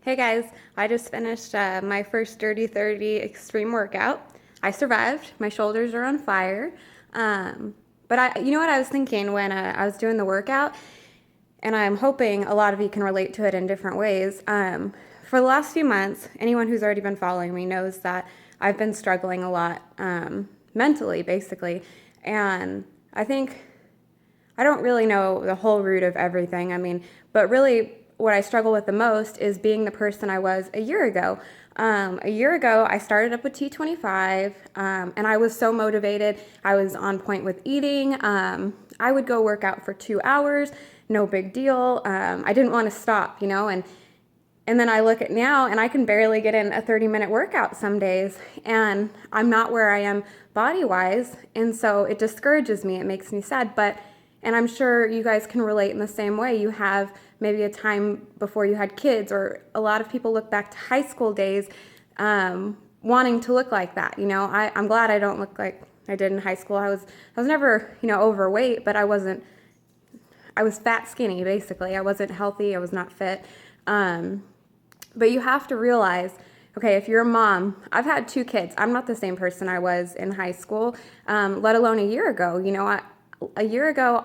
Hey guys, I just finished my first Dirty 30 extreme workout. I survived. My shoulders are on fire. You know what I was thinking when I was doing the workout, and I'm hoping a lot of you can relate to it in different ways. For the last few months, anyone who's already been following me knows that I've been struggling a lot mentally, basically. And I think I don't really know the whole root of everything. But really, what I struggle with the most is being the person I was a year ago. A year ago, I started up with T25, and I was so motivated. I was on point with eating. I would go work out for 2 hours, no big deal. I didn't want to stop, and then I look at now and I can barely get in a 30-minute workout some days, and I'm not where I am body-wise, and so it discourages me. It makes me sad, and I'm sure you guys can relate in the same way. You have maybe a time before you had kids, or a lot of people look back to high school days wanting to look like that. I'm glad I don't look like I did in high school. I was never, overweight, but I was fat skinny, basically. I wasn't healthy. I was not fit. But you have to realize, okay, if you're a mom, I've had 2 kids. I'm not the same person I was in high school, let alone a year ago. A year ago,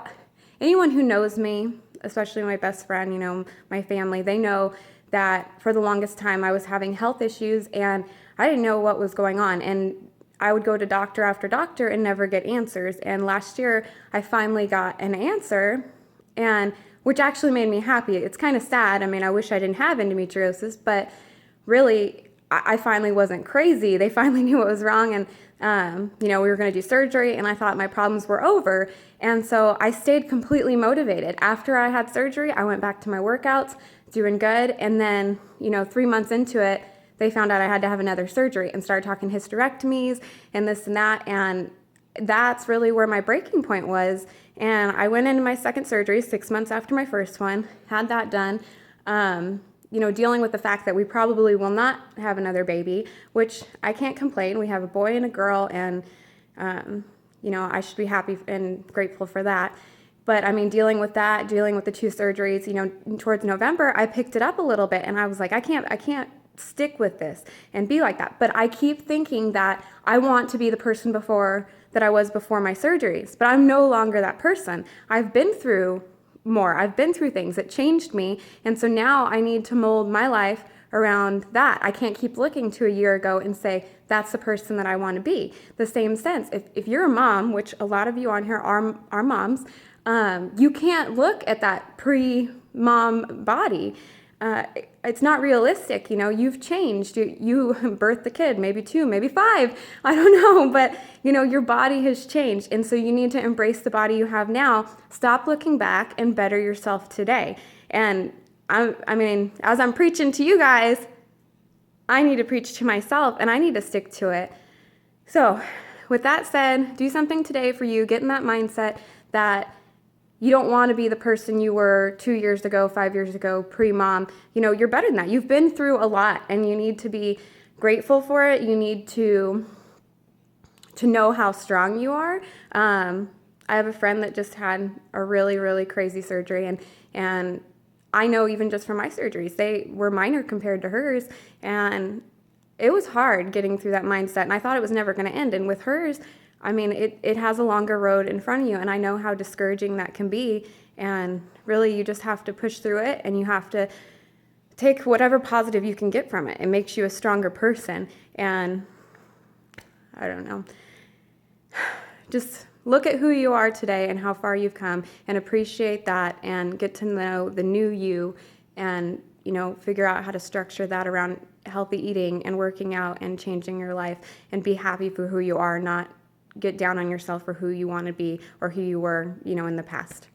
anyone who knows me, especially my best friend, my family, they know that for the longest time I was having health issues and I didn't know what was going on. And I would go to doctor after doctor and never get answers. And last year I finally got an answer, and which actually made me happy. It's kind of sad. I wish I didn't have endometriosis, but really I finally wasn't crazy. They finally knew what was wrong, and we were going to do surgery, and I thought my problems were over. And so I stayed completely motivated. After I had surgery, I went back to my workouts, doing good. And then, 3 months into it, they found out I had to have another surgery and started talking hysterectomies and this and that. And that's really where my breaking point was. And I went into my second surgery 6 months after my first one, had that done. Dealing with the fact that we probably will not have another baby, which I can't complain. We have a boy and a girl, and, I should be happy and grateful for that. But dealing with that, dealing with the 2 surgeries, towards November, I picked it up a little bit, and I was like, I can't stick with this and be like that. But I keep thinking that I want to be the person that I was before my surgeries, but I'm no longer that person. I've been through more. I've been through things that changed me. And so now I need to mold my life around that. I can't keep looking to a year ago and say, that's the person that I want to be. The same sense, if you're a mom, which a lot of you on here are moms, you can't look at that pre-mom body. It's not realistic. You've changed. You birthed the kid, maybe 2, maybe 5. I don't know, but your body has changed. And so you need to embrace the body you have now. Stop looking back and better yourself today. And as I'm preaching to you guys, I need to preach to myself, and I need to stick to it. So with that said, do something today for you. Get in that mindset that you don't want to be the person you were 2 years ago, 5 years ago, pre-mom. You're better than that. You've been through a lot, and you need to be grateful for it. You need to know how strong you are. I have a friend that just had a really, really crazy surgery, and I know even just from my surgeries, they were minor compared to hers, and it was hard getting through that mindset, and I thought it was never going to end. And with hers, it has a longer road in front of you, and I know how discouraging that can be. And really, you just have to push through it, and you have to take whatever positive you can get from it. It makes you a stronger person. And I don't know. Just look at who you are today and how far you've come, and appreciate that, and get to know the new you, and figure out how to structure that around healthy eating and working out and changing your life, and be happy for who you are, not get down on yourself for who you want to be or who you were, in the past.